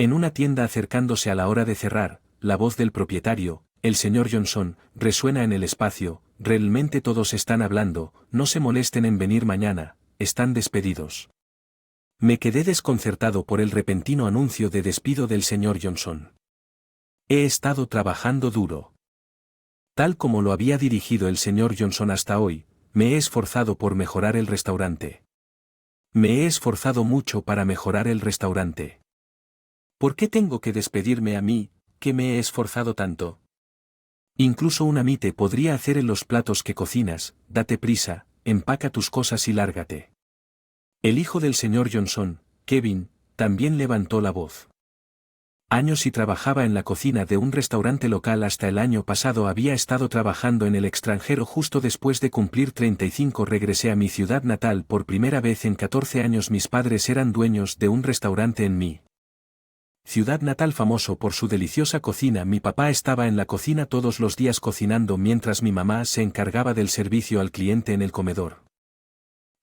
En una tienda acercándose a la hora de cerrar, la voz del propietario, el señor Johnson, resuena en el espacio: realmente todos están hablando, no se molesten en venir mañana, están despedidos. Me quedé desconcertado por el repentino anuncio de despido del señor Johnson. He estado trabajando duro. Tal como lo había dirigido el señor Johnson hasta hoy, me he esforzado por mejorar el restaurante. Me he esforzado mucho para mejorar el restaurante. ¿Por qué tengo que despedirme a mí, que me he esforzado tanto? Incluso un amite podría hacer en los platos que cocinas. Date prisa, empaca tus cosas y lárgate. El hijo del señor Johnson, Kevin, también levantó la voz. Años y trabajaba en la cocina de un restaurante local. Hasta el año pasado había estado trabajando en el extranjero. Justo después de cumplir 35 regresé a mi ciudad natal por primera vez en 14 años. Mis padres eran dueños de un restaurante en mi ciudad natal famoso por su deliciosa cocina. Mi papá estaba en la cocina todos los días cocinando mientras mi mamá se encargaba del servicio al cliente en el comedor.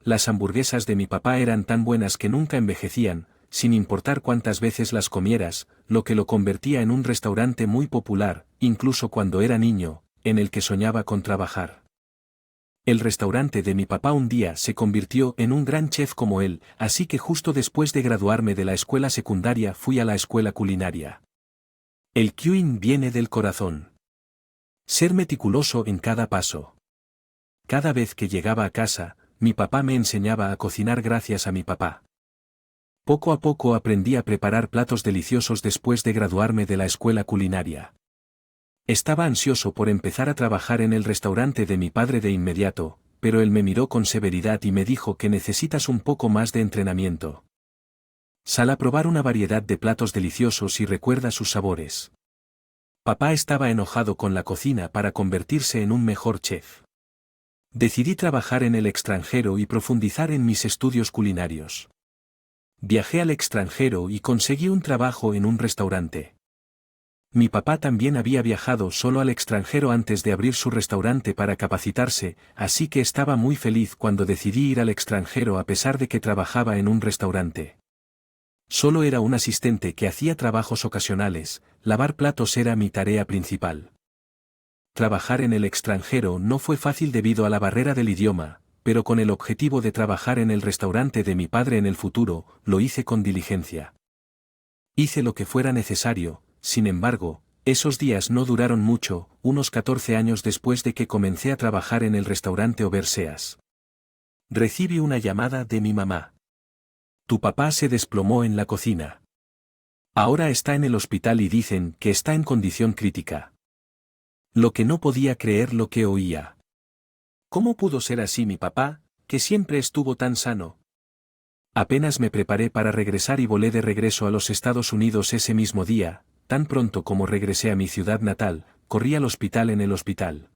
Las hamburguesas de mi papá eran tan buenas que nunca envejecían, sin importar cuántas veces las comieras, lo que lo convertía en un restaurante muy popular, incluso cuando era niño, en el que soñaba con trabajar. El restaurante de mi papá un día se convirtió en un gran chef como él, así que justo después de graduarme de la escuela secundaria fui a la escuela culinaria. El QIN viene del corazón. Ser meticuloso en cada paso. Cada vez que llegaba a casa, mi papá me enseñaba a cocinar. Gracias a mi papá. Poco a poco aprendí a preparar platos deliciosos después de graduarme de la escuela culinaria. Estaba ansioso por empezar a trabajar en el restaurante de mi padre de inmediato, pero él me miró con severidad y me dijo que necesitas un poco más de entrenamiento. Sal a probar una variedad de platos deliciosos y recuerda sus sabores. Papá estaba enojado con la cocina para convertirse en un mejor chef. Decidí trabajar en el extranjero y profundizar en mis estudios culinarios. Viajé al extranjero y conseguí un trabajo en un restaurante. Mi papá también había viajado solo al extranjero antes de abrir su restaurante para capacitarse, así que estaba muy feliz cuando decidí ir al extranjero a pesar de que trabajaba en un restaurante. Solo era un asistente que hacía trabajos ocasionales, lavar platos era mi tarea principal. Trabajar en el extranjero no fue fácil debido a la barrera del idioma, pero con el objetivo de trabajar en el restaurante de mi padre en el futuro, lo hice con diligencia. Hice lo que fuera necesario. Sin embargo, esos días no duraron mucho. Unos 14 años después de que comencé a trabajar en el restaurante Overseas, recibí una llamada de mi mamá. Tu papá se desplomó en la cocina. Ahora está en el hospital y dicen que está en condición crítica. Lo que no podía creer lo que oía. ¿Cómo pudo ser así mi papá, que siempre estuvo tan sano? Apenas me preparé para regresar y volé de regreso a los Estados Unidos ese mismo día. Tan pronto como regresé a mi ciudad natal, corrí al hospital. En el hospital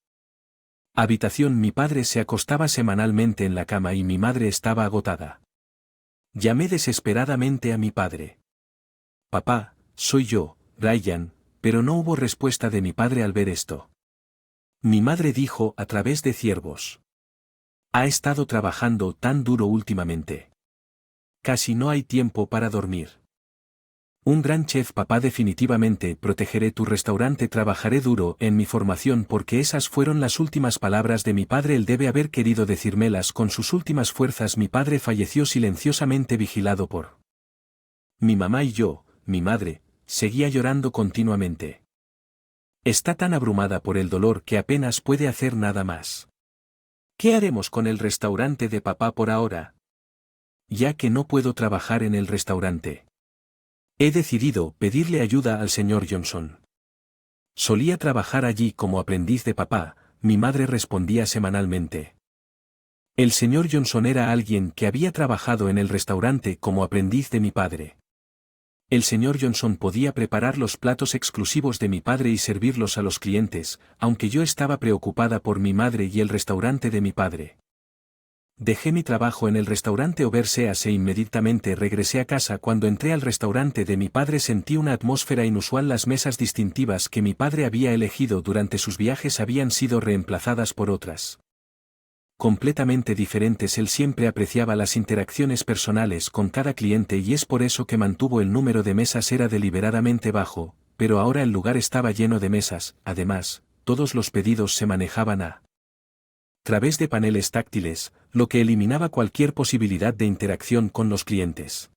habitación mi padre se acostaba semanalmente en la cama y mi madre estaba agotada. Llamé desesperadamente a mi padre. Papá, soy yo, Ryan, pero no hubo respuesta de mi padre al ver esto. Mi madre dijo a través de ciervos. Ha estado trabajando tan duro últimamente. Casi no hay tiempo para dormir. Un gran chef. Papá, definitivamente protegeré tu restaurante. Trabajaré duro en mi formación porque esas fueron las últimas palabras de mi padre. Él debe haber querido decírmelas con sus últimas fuerzas. Mi padre falleció silenciosamente vigilado por mi mamá y yo. Mi madre seguía llorando continuamente. Está tan abrumada por el dolor que apenas puede hacer nada más. ¿Qué haremos con el restaurante de papá por ahora? Ya que no puedo trabajar en el restaurante, he decidido pedirle ayuda al señor Johnson. Solía trabajar allí como aprendiz de papá, mi madre respondía semanalmente. El señor Johnson era alguien que había trabajado en el restaurante como aprendiz de mi padre. El señor Johnson podía preparar los platos exclusivos de mi padre y servirlos a los clientes, aunque yo estaba preocupada por mi madre y el restaurante de mi padre. Dejé mi trabajo en el restaurante Overseas e inmediatamente regresé a casa. Cuando entré al restaurante de mi padre sentí una atmósfera inusual. Las mesas distintivas que mi padre había elegido durante sus viajes habían sido reemplazadas por otras completamente diferentes. Él siempre apreciaba las interacciones personales con cada cliente y es por eso que mantuvo el número de mesas era deliberadamente bajo, pero ahora el lugar estaba lleno de mesas. Además, todos los pedidos se manejaban a través de paneles táctiles, lo que eliminaba cualquier posibilidad de interacción con los clientes.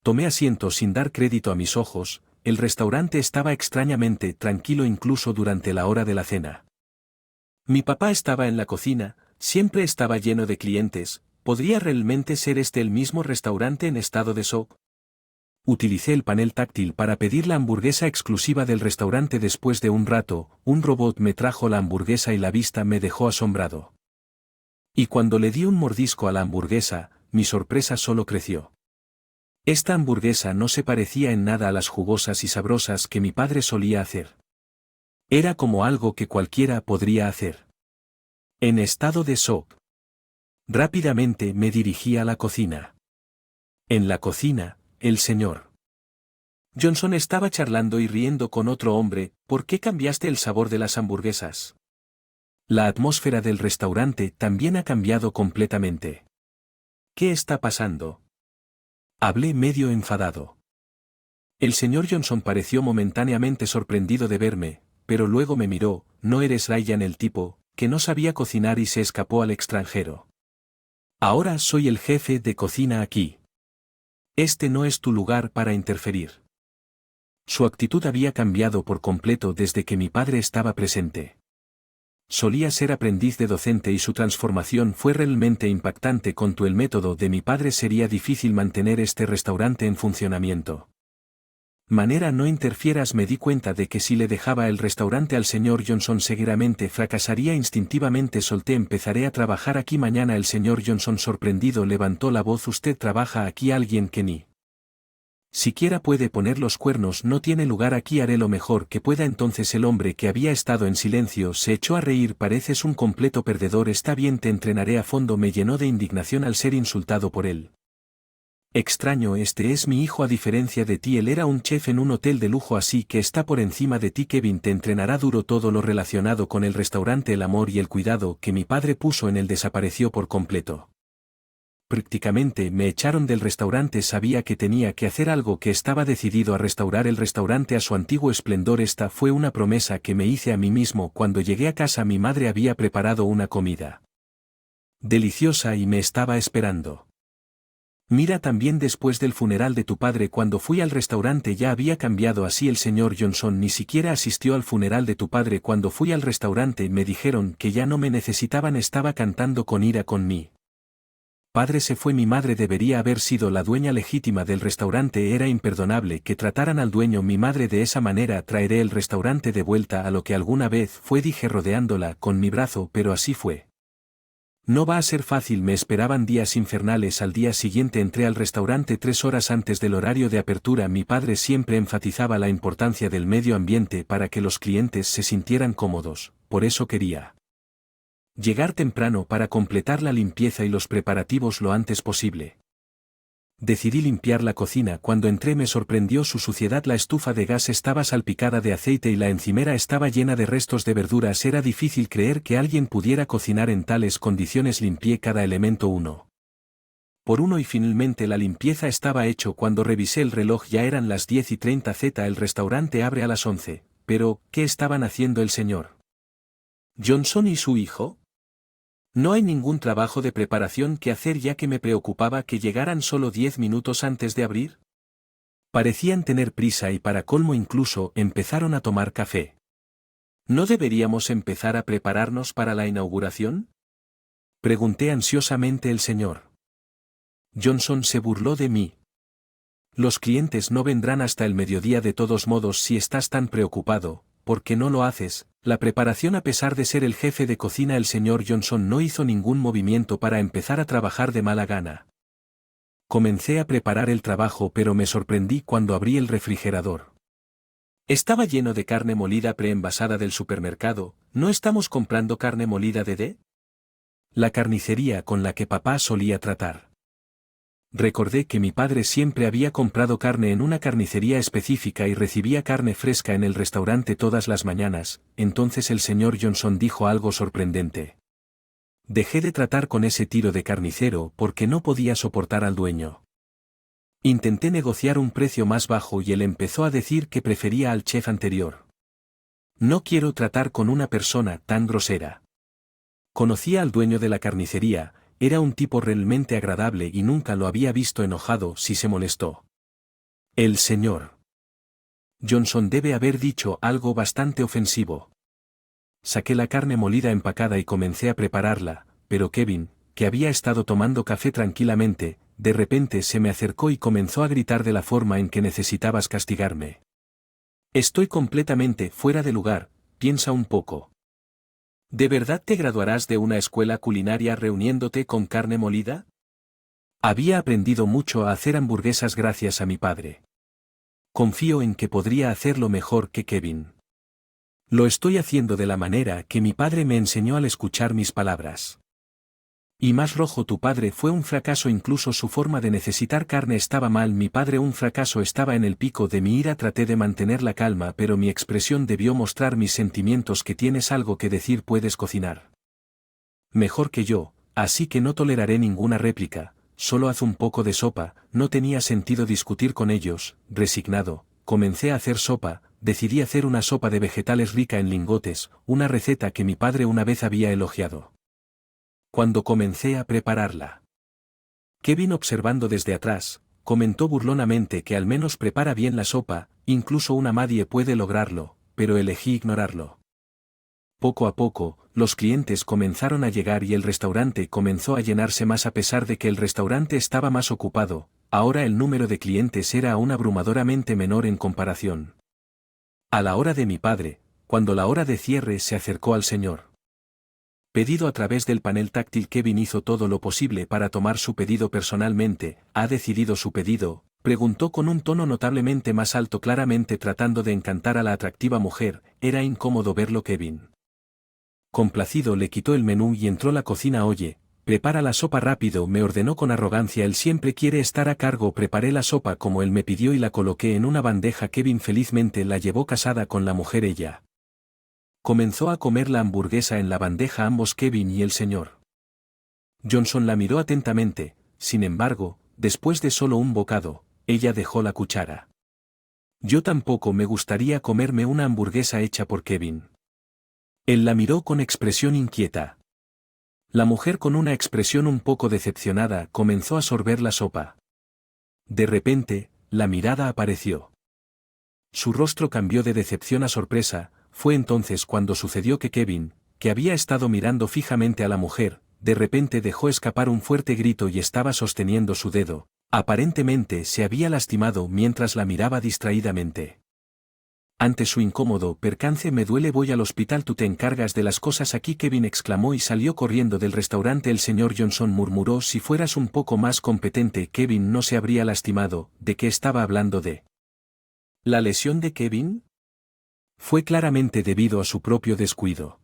Tomé asiento sin dar crédito a mis ojos. El restaurante estaba extrañamente tranquilo incluso durante la hora de la cena. Mi papá estaba en la cocina, siempre estaba lleno de clientes. ¿Podría realmente ser este el mismo restaurante en estado de shock? Utilicé el panel táctil para pedir la hamburguesa exclusiva del restaurante. Después de un rato, un robot me trajo la hamburguesa y la vista me dejó asombrado. Y cuando le di un mordisco a la hamburguesa, mi sorpresa solo creció. Esta hamburguesa no se parecía en nada a las jugosas y sabrosas que mi padre solía hacer. Era como algo que cualquiera podría hacer. En estado de shock. Rápidamente me dirigí a la cocina. En la cocina, el señor Johnson estaba charlando y riendo con otro hombre. ¿Por qué cambiaste el sabor de las hamburguesas? La atmósfera del restaurante también ha cambiado completamente. ¿Qué está pasando? Hablé medio enfadado. El señor Johnson pareció momentáneamente sorprendido de verme, pero luego me miró. ¿No eres Ryan el tipo que no sabía cocinar y se escapó al extranjero? Ahora soy el jefe de cocina aquí. Este no es tu lugar para interferir. Su actitud había cambiado por completo desde que mi padre estaba presente. Solía ser aprendiz de docente y su transformación fue realmente impactante. Con el método de mi padre sería difícil mantener este restaurante en funcionamiento. Manera no interfieras. Me di cuenta de que si le dejaba el restaurante al señor Johnson seguramente fracasaría. Instintivamente solté. Empezaré a trabajar aquí mañana. El señor Johnson sorprendido levantó la voz. ¿Usted trabaja aquí? Alguien que ni siquiera puede poner los cuernos no tiene lugar aquí. Haré lo mejor que pueda. Entonces el hombre que había estado en silencio se echó a reír. Pareces un completo perdedor. Está bien, te entrenaré a fondo. Me llenó de indignación al ser insultado por él. Extraño, este es mi hijo. A diferencia de ti, él era un chef en un hotel de lujo, así que está por encima de ti. Kevin te entrenará duro. Todo lo relacionado con el restaurante, el amor y el cuidado que mi padre puso en él desapareció por completo. Prácticamente me echaron del restaurante. Sabía que tenía que hacer algo, que estaba decidido a restaurar el restaurante a su antiguo esplendor. Esta fue una promesa que me hice a mí mismo. Cuando llegué a casa mi madre había preparado una comida deliciosa y me estaba esperando. Mira, también después del funeral de tu padre, cuando fui al restaurante ya había cambiado. Así el señor Johnson ni siquiera asistió al funeral de tu padre. Cuando fui al restaurante me dijeron que ya no me necesitaban. Estaba cantando con ira con mi padre. Se fue. Mi madre debería haber sido la dueña legítima del restaurante. Era imperdonable que trataran al dueño mi madre de esa manera. Traeré el restaurante de vuelta a lo que alguna vez fue, dije rodeándola con mi brazo, pero así fue. No va a ser fácil. Me esperaban días infernales. Al día siguiente entré al restaurante 3 horas antes del horario de apertura. Mi padre siempre enfatizaba la importancia del medio ambiente para que los clientes se sintieran cómodos, por eso quería llegar temprano para completar la limpieza y los preparativos lo antes posible. Decidí limpiar la cocina. Cuando entré me sorprendió su suciedad. La estufa de gas estaba salpicada de aceite y la encimera estaba llena de restos de verduras. Era difícil creer que alguien pudiera cocinar en tales condiciones. Limpié cada elemento uno por uno y finalmente la limpieza estaba hecho. Cuando revisé el reloj ya eran las 10:30. El restaurante abre a las 11. Pero, ¿qué estaban haciendo el señor Johnson y su hijo? No hay ningún trabajo de preparación que hacer, ya que me preocupaba que llegaran solo 10 minutos antes de abrir. Parecían tener prisa y para colmo incluso empezaron a tomar café. ¿No deberíamos empezar a prepararnos para la inauguración? Pregunté ansiosamente. El señor Johnson se burló de mí. Los clientes no vendrán hasta el mediodía. De todos modos, si estás tan preocupado, ¿por qué no lo haces? La preparación. A pesar de ser el jefe de cocina, el señor Johnson no hizo ningún movimiento para empezar a trabajar de mala gana. Comencé a preparar el trabajo, pero me sorprendí cuando abrí el refrigerador. Estaba lleno de carne molida preenvasada del supermercado. ¿No estamos comprando carne molida de la carnicería con la que papá solía tratar? Recordé que mi padre siempre había comprado carne en una carnicería específica y recibía carne fresca en el restaurante todas las mañanas. Entonces el señor Johnson dijo algo sorprendente. Dejé de tratar con ese tiro de carnicero porque no podía soportar al dueño. Intenté negociar un precio más bajo y él empezó a decir que prefería al chef anterior. No quiero tratar con una persona tan grosera. Conocía al dueño de la carnicería, era un tipo realmente agradable y nunca lo había visto enojado si se molestó. El señor Johnson debe haber dicho algo bastante ofensivo. Saqué la carne molida empacada y comencé a prepararla, pero Kevin, que había estado tomando café tranquilamente, de repente se me acercó y comenzó a gritar de la forma en que necesitabas castigarme. Estoy completamente fuera de lugar, piensa un poco. ¿De verdad te graduarás de una escuela culinaria reuniéndote con carne molida? Había aprendido mucho a hacer hamburguesas gracias a mi padre. Confío en que podría hacerlo mejor que Kevin. Lo estoy haciendo de la manera que mi padre me enseñó al escuchar mis palabras. Y más rojo tu padre fue un fracaso, incluso su forma de necesitar carne estaba mal, mi padre un fracaso, estaba en el pico de mi ira, traté de mantener la calma pero mi expresión debió mostrar mis sentimientos. Que tienes algo que decir, puedes cocinar mejor que yo, así que no toleraré ninguna réplica, solo haz un poco de sopa. No tenía sentido discutir con ellos. Resignado, comencé a hacer sopa. Decidí hacer una sopa de vegetales rica en lingotes, una receta que mi padre una vez había elogiado. Cuando comencé a prepararla, Kevin, observando desde atrás, comentó burlonamente que al menos prepara bien la sopa, incluso una madie puede lograrlo, pero elegí ignorarlo. Poco a poco, los clientes comenzaron a llegar y el restaurante comenzó a llenarse más a pesar de que el restaurante estaba más ocupado. Ahora el número de clientes era aún abrumadoramente menor en comparación. A la hora de mi padre, cuando la hora de cierre se acercó al señor pedido a través del panel táctil, Kevin hizo todo lo posible para tomar su pedido personalmente. ¿Ha decidido su pedido?, preguntó con un tono notablemente más alto, claramente tratando de encantar a la atractiva mujer. Era incómodo verlo. Kevin, complacido, le quitó el menú y entró a la cocina. Oye, prepara la sopa rápido, me ordenó con arrogancia. Él siempre quiere estar a cargo. Preparé la sopa como él me pidió y la coloqué en una bandeja. Kevin felizmente la llevó casada con la mujer. Ella comenzó a comer la hamburguesa en la bandeja. Ambos, Kevin y el señor Johnson, la miró atentamente. Sin embargo, después de solo un bocado, ella dejó la cuchara. Yo tampoco me gustaría comerme una hamburguesa hecha por Kevin. Él la miró con expresión inquieta. La mujer, con una expresión un poco decepcionada, comenzó a sorber la sopa. De repente, la mirada apareció. Su rostro cambió de decepción a sorpresa. Fue entonces cuando sucedió que Kevin, que había estado mirando fijamente a la mujer, de repente dejó escapar un fuerte grito y estaba sosteniendo su dedo. Aparentemente se había lastimado mientras la miraba distraídamente. Ante su incómodo percance, me duele, voy al hospital, tú te encargas de las cosas aquí. Kevin exclamó y salió corriendo del restaurante. El señor Johnson murmuró: si fueras un poco más competente, Kevin no se habría lastimado. ¿De qué estaba hablando? ¿De la lesión de Kevin? Fue claramente debido a su propio descuido.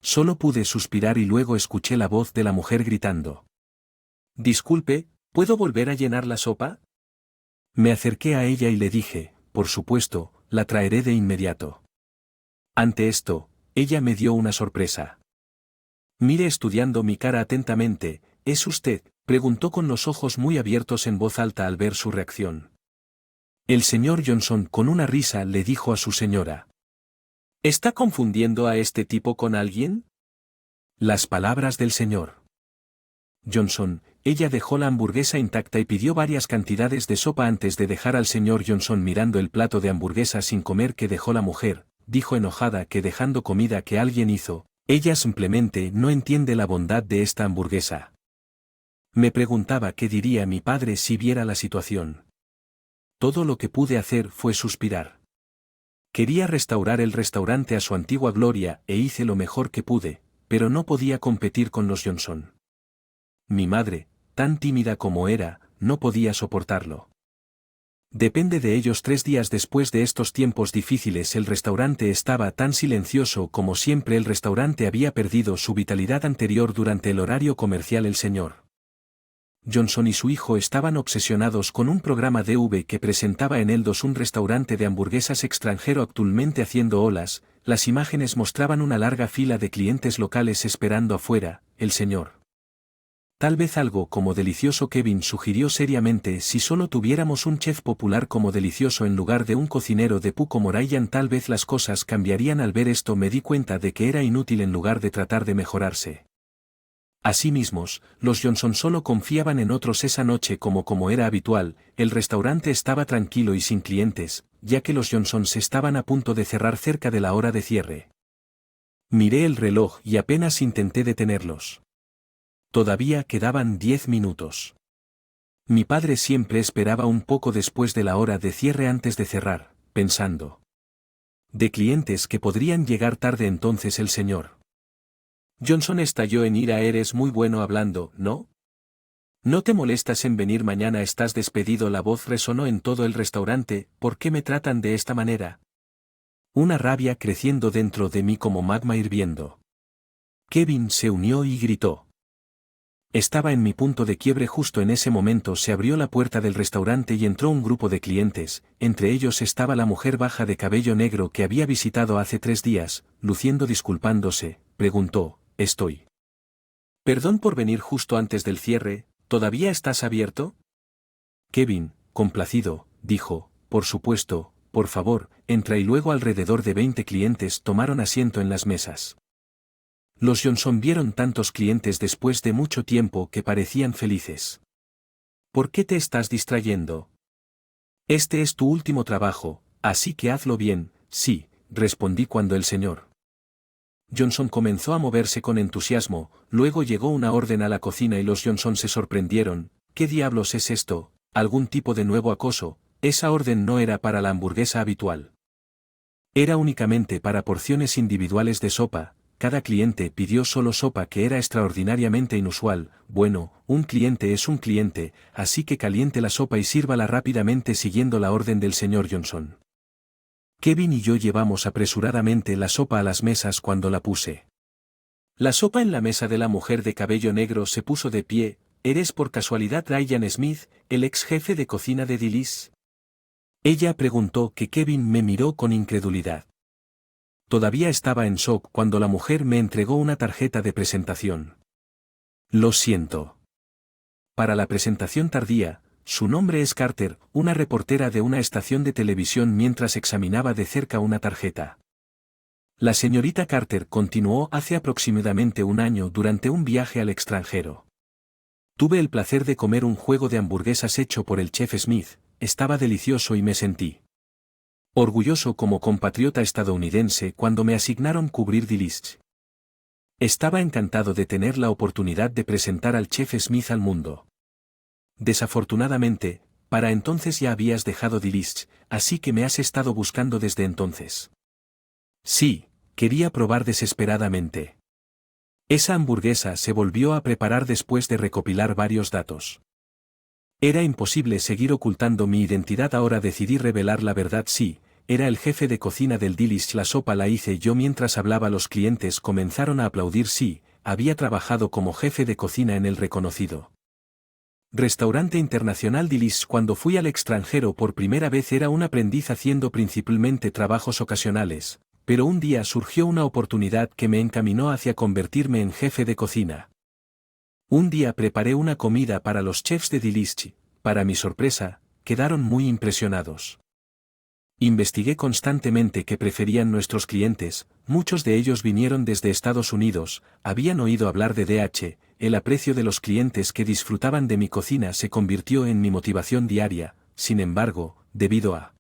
Solo pude suspirar y luego escuché la voz de la mujer gritando: disculpe, ¿puedo volver a llenar la sopa? Me acerqué a ella y le dije: por supuesto, la traeré de inmediato. Ante esto, ella me dio una sorpresa. Mire estudiando mi cara atentamente. ¿Es usted?, preguntó con los ojos muy abiertos en voz alta al ver su reacción. El señor Johnson, con una risa, le dijo a su señora: ¿está confundiendo a este tipo con alguien? Las palabras del señor Johnson. Ella dejó la hamburguesa intacta y pidió varias cantidades de sopa antes de dejar al señor Johnson mirando el plato de hamburguesa sin comer que dejó la mujer. Dijo enojada que dejando comida que alguien hizo. Ella simplemente no entiende la bondad de esta hamburguesa. Me preguntaba qué diría mi padre si viera la situación. Todo lo que pude hacer fue suspirar. Quería restaurar el restaurante a su antigua gloria e hice lo mejor que pude, pero no podía competir con los Johnson. Mi madre, tan tímida como era, no podía soportarlo. Depende de ellos. 3 días después de estos tiempos difíciles, el restaurante estaba tan silencioso como siempre. El restaurante había perdido su vitalidad anterior durante el horario comercial. El señor Johnson y su hijo estaban obsesionados con un programa TV que presentaba en el un restaurante de hamburguesas extranjero actualmente haciendo olas. Las imágenes mostraban una larga fila de clientes locales esperando afuera. el señor. Tal vez algo como delicioso. Kevin sugirió seriamente: si solo tuviéramos un chef popular como delicioso en lugar de un cocinero de pu como Ryan, tal vez las cosas cambiarían. Al ver esto me di cuenta de que era inútil en lugar de tratar de mejorarse. Asimismo, los Johnson solo confiaban en otros esa noche. Como era habitual, el restaurante estaba tranquilo y sin clientes, ya que los Johnson se estaban a punto de cerrar cerca de la hora de cierre. Miré el reloj y apenas intenté detenerlos. Todavía quedaban 10 minutos. Mi padre siempre esperaba un poco después de la hora de cierre antes de cerrar, pensando de clientes que podrían llegar tarde. Entonces el señor Johnson estalló en ira: eres muy bueno hablando, ¿no? ¿No te molestas en venir mañana? Estás despedido. La voz resonó en todo el restaurante: ¿por qué me tratan de esta manera? Una rabia creciendo dentro de mí como magma hirviendo. Kevin se unió y gritó. Estaba en mi punto de quiebre. Justo en ese momento se abrió la puerta del restaurante y entró un grupo de clientes. Entre ellos estaba la mujer baja de cabello negro que había visitado hace 3 días. Luciendo disculpándose, preguntó: Perdón por venir justo antes del cierre, ¿todavía estás abierto? Kevin, complacido, dijo: por supuesto, por favor, entra. Y luego alrededor de 20 clientes tomaron asiento en las mesas. Los Johnson vieron tantos clientes después de mucho tiempo que parecían felices. ¿Por qué te estás distrayendo? Este es tu último trabajo, así que hazlo bien. Sí, respondí cuando el señor Johnson comenzó a moverse con entusiasmo. Luego llegó una orden a la cocina y los Johnson se sorprendieron. ¿Qué diablos es esto? ¿Algún tipo de nuevo acoso? Esa orden no era para la hamburguesa habitual. Era únicamente para porciones individuales de sopa. Cada cliente pidió solo sopa, que era extraordinariamente inusual. Bueno, un cliente es un cliente, así que caliente la sopa y sírvala rápidamente siguiendo la orden del señor Johnson. Kevin y yo llevamos apresuradamente la sopa a las mesas. Cuando la puse la sopa en la mesa de la mujer de cabello negro, se puso de pie. ¿Eres por casualidad Ryan Smith, el ex jefe de cocina de Delish? Ella preguntó. Que Kevin me miró con incredulidad. Todavía estaba en shock cuando la mujer me entregó una tarjeta de presentación. Lo siento. Para la presentación tardía, su nombre es Carter, una reportera de una estación de televisión. Mientras examinaba de cerca una tarjeta. La señorita Carter continuó: hace aproximadamente un año, durante un viaje al extranjero, tuve el placer de comer un juego de hamburguesas hecho por el chef Smith. Estaba delicioso y me sentí orgulloso como compatriota estadounidense cuando me asignaron cubrir Delish. Estaba encantado de tener la oportunidad de presentar al chef Smith al mundo. Desafortunadamente, para entonces ya habías dejado Delish, así que me has estado buscando desde entonces. Sí, quería probar desesperadamente. Esa hamburguesa se volvió a preparar después de recopilar varios datos. Era imposible seguir ocultando mi identidad. Ahora decidí revelar la verdad. Sí, era el jefe de cocina del Delish. La sopa la hice yo. Mientras hablaba los clientes comenzaron a aplaudir. Sí, había trabajado como jefe de cocina en el reconocido restaurante internacional Delish. Cuando fui al extranjero por primera vez era un aprendiz haciendo principalmente trabajos ocasionales, pero un día surgió una oportunidad que me encaminó hacia convertirme en jefe de cocina. Un día preparé una comida para los chefs de Delish. Para mi sorpresa, quedaron muy impresionados. Investigué constantemente qué preferían nuestros clientes. Muchos de ellos vinieron desde Estados Unidos, habían oído hablar de DH. El aprecio de los clientes que disfrutaban de mi cocina se convirtió en mi motivación diaria. Sin embargo, debido a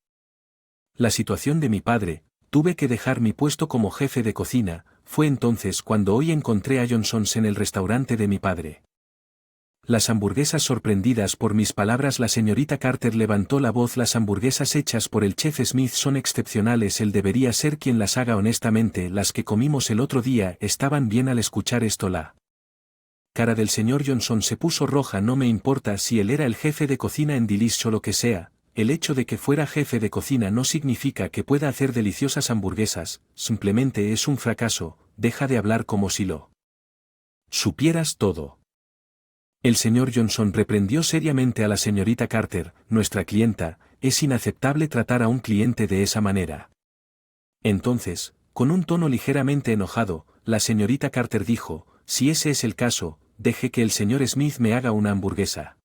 la situación de mi padre, tuve que dejar mi puesto como jefe de cocina. Fue entonces cuando hoy encontré a Johnson's en el restaurante de mi padre. Las hamburguesas. Sorprendidas por mis palabras, la señorita Carter levantó la voz: las hamburguesas hechas por el chef Smith son excepcionales. Él debería ser quien las haga. Honestamente, las que comimos el otro día estaban bien. Al escuchar esto, la cara del señor Johnson se puso roja. No me importa si él era el jefe de cocina en Delish o lo que sea. El hecho de que fuera jefe de cocina no significa que pueda hacer deliciosas hamburguesas. Simplemente es un fracaso. Deja de hablar como si lo supieras todo. El señor Johnson reprendió seriamente a la señorita Carter: nuestra clienta, es inaceptable tratar a un cliente de esa manera. Entonces, con un tono ligeramente enojado, la señorita Carter dijo: si ese es el caso, deje que el señor Smith me haga una hamburguesa.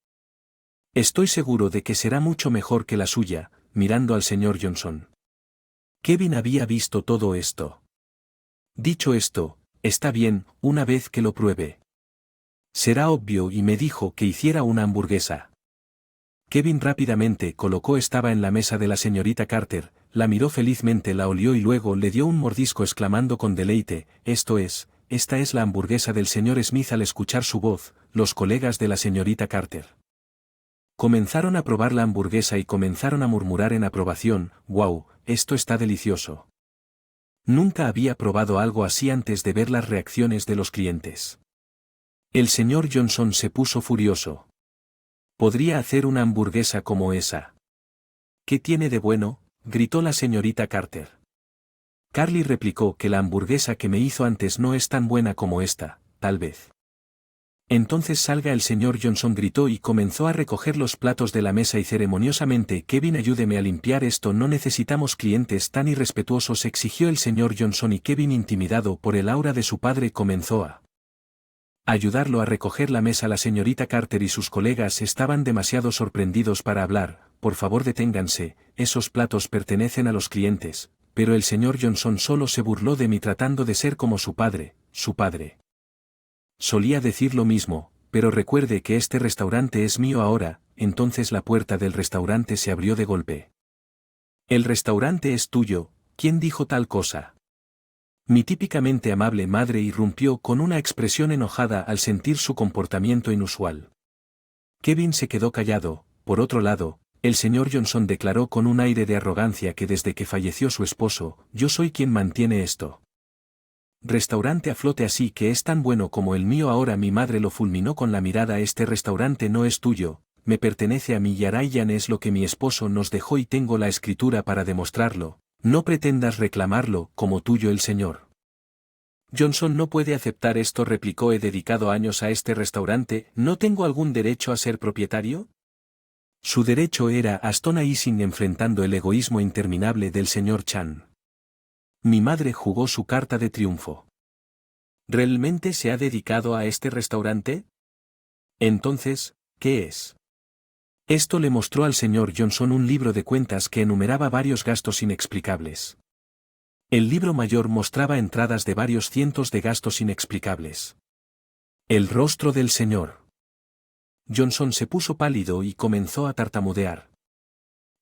Estoy seguro de que será mucho mejor que la suya, mirando al señor Johnson. Kevin había visto todo esto. Dicho esto, está bien, una vez que lo pruebe. Será obvio y me dijo que hiciera una hamburguesa. Kevin rápidamente colocó estaba en la mesa de la señorita Carter, la miró felizmente, la olió y luego le dio un mordisco exclamando con deleite, esta es la hamburguesa del señor Smith. Al escuchar su voz, los colegas de la señorita Carter comenzaron a probar la hamburguesa y comenzaron a murmurar en aprobación, «¡Wow, esto está delicioso!». Nunca había probado algo así antes de ver las reacciones de los clientes. El señor Johnson se puso furioso. ¿Podría hacer una hamburguesa como esa? ¿Qué tiene de bueno?, gritó la señorita Carter. Carly replicó que la hamburguesa que me hizo antes no es tan buena como esta, tal vez. Entonces salga el señor Johnson, gritó y comenzó a recoger los platos de la mesa y ceremoniosamente, Kevin, ayúdeme a limpiar esto, no necesitamos clientes tan irrespetuosos, exigió el señor Johnson, y Kevin, intimidado por el aura de su padre, comenzó a ayudarlo a recoger la mesa. La señorita Carter y sus colegas estaban demasiado sorprendidos para hablar. Por favor, deténganse, esos platos pertenecen a los clientes, pero el señor Johnson solo se burló de mí tratando de ser como su padre. Solía decir lo mismo, pero recuerde que este restaurante es mío ahora. Entonces la puerta del restaurante se abrió de golpe. El restaurante es tuyo, ¿quién dijo tal cosa? Mi típicamente amable madre irrumpió con una expresión enojada al sentir su comportamiento inusual. Kevin se quedó callado. Por otro lado, el señor Johnson declaró con un aire de arrogancia que desde que falleció su esposo, yo soy quien mantiene esto. Restaurante a flote, así que es tan bueno como el mío ahora. Mi madre lo fulminó con la mirada. Este restaurante no es tuyo, me pertenece a mí y a Ryan, es lo que mi esposo nos dejó y tengo la escritura para demostrarlo. No pretendas reclamarlo como tuyo. El señor Johnson no puede aceptar esto, replicó. He dedicado años a este restaurante, ¿no tengo algún derecho a ser propietario? Su derecho era astonising, enfrentando el egoísmo interminable del señor Chan. Mi madre jugó su carta de triunfo. ¿Realmente se ha dedicado a este restaurante? Entonces, ¿qué es? Esto le mostró al señor Johnson un libro de cuentas que enumeraba varios gastos inexplicables. El libro mayor mostraba entradas de varios cientos de gastos inexplicables. El rostro del señor Johnson se puso pálido y comenzó a tartamudear.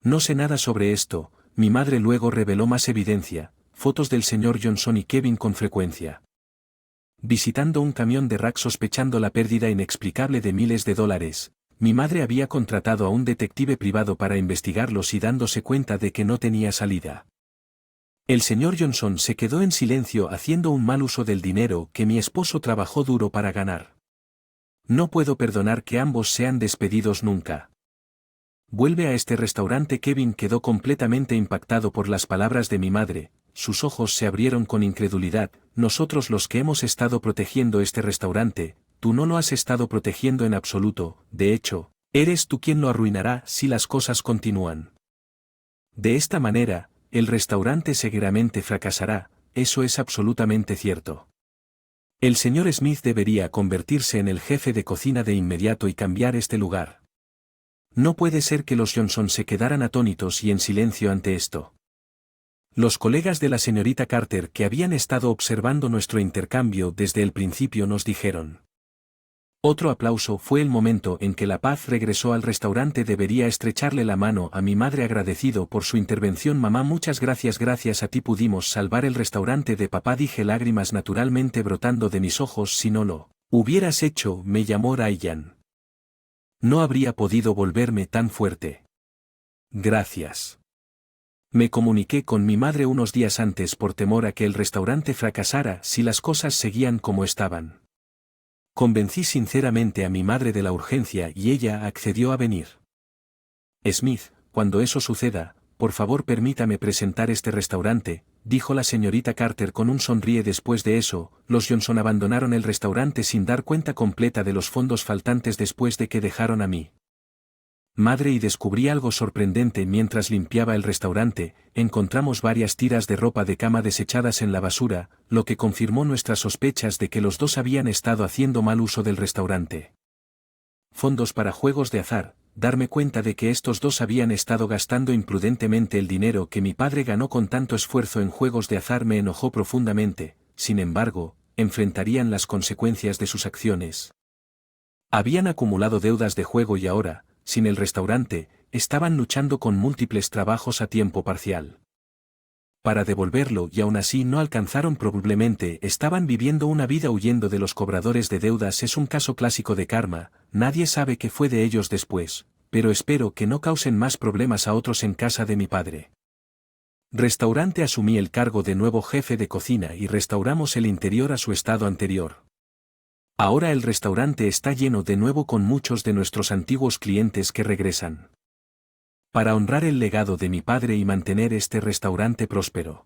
No sé nada sobre esto. Mi madre luego reveló más evidencia, fotos del señor Johnson y Kevin con frecuencia visitando un camión de rack sospechando la pérdida inexplicable de miles de dólares. Mi madre había contratado a un detective privado para investigarlos y dándose cuenta de que no tenía salida. El señor Johnson se quedó en silencio, haciendo un mal uso del dinero que mi esposo trabajó duro para ganar. No puedo perdonar que ambos sean despedidos nunca. Vuelve a este restaurante. Kevin quedó completamente impactado por las palabras de mi madre. Sus ojos se abrieron con incredulidad. Nosotros los que hemos estado protegiendo este restaurante, tú no lo has estado protegiendo en absoluto. De hecho, eres tú quien lo arruinará si las cosas continúan. De esta manera, el restaurante seguramente fracasará, eso es absolutamente cierto. El señor Smith debería convertirse en el jefe de cocina de inmediato y cambiar este lugar. No puede ser que los Johnson se quedaran atónitos y en silencio ante esto. Los colegas de la señorita Carter que habían estado observando nuestro intercambio desde el principio nos dijeron. Otro aplauso. Fue el momento en que La Paz regresó al restaurante. Debería estrecharle la mano a mi madre agradecido por su intervención. Mamá, muchas gracias, gracias a ti pudimos salvar el restaurante de papá, dije, lágrimas naturalmente brotando de mis ojos. Si no lo hubieras hecho, me llamó Ryan. No habría podido volverme tan fuerte. Gracias. Me comuniqué con mi madre unos días antes por temor a que el restaurante fracasara si las cosas seguían como estaban. Convencí sinceramente a mi madre de la urgencia y ella accedió a venir. Smith, cuando eso suceda, por favor permítame presentar este restaurante, dijo la señorita Carter con un sonríe. Después de eso, los Johnson abandonaron el restaurante sin dar cuenta completa de los fondos faltantes después de que dejaron a mi madre, y descubrí algo sorprendente mientras limpiaba el restaurante. Encontramos varias tiras de ropa de cama desechadas en la basura, lo que confirmó nuestras sospechas de que los dos habían estado haciendo mal uso del restaurante. Fondos para juegos de azar. Darme cuenta de que estos dos habían estado gastando imprudentemente el dinero que mi padre ganó con tanto esfuerzo en juegos de azar me enojó profundamente. Sin embargo, enfrentarían las consecuencias de sus acciones. Habían acumulado deudas de juego y ahora, sin el restaurante, estaban luchando con múltiples trabajos a tiempo parcial para devolverlo, y aún así no alcanzaron. Probablemente estaban viviendo una vida huyendo de los cobradores de deudas. Es un caso clásico de karma. Nadie sabe qué fue de ellos después, pero espero que no causen más problemas a otros en casa de mi padre. Restaurante. Asumí el cargo de nuevo jefe de cocina y restauramos el interior a su estado anterior. Ahora el restaurante está lleno de nuevo con muchos de nuestros antiguos clientes que regresan. Para honrar el legado de mi padre y mantener este restaurante próspero.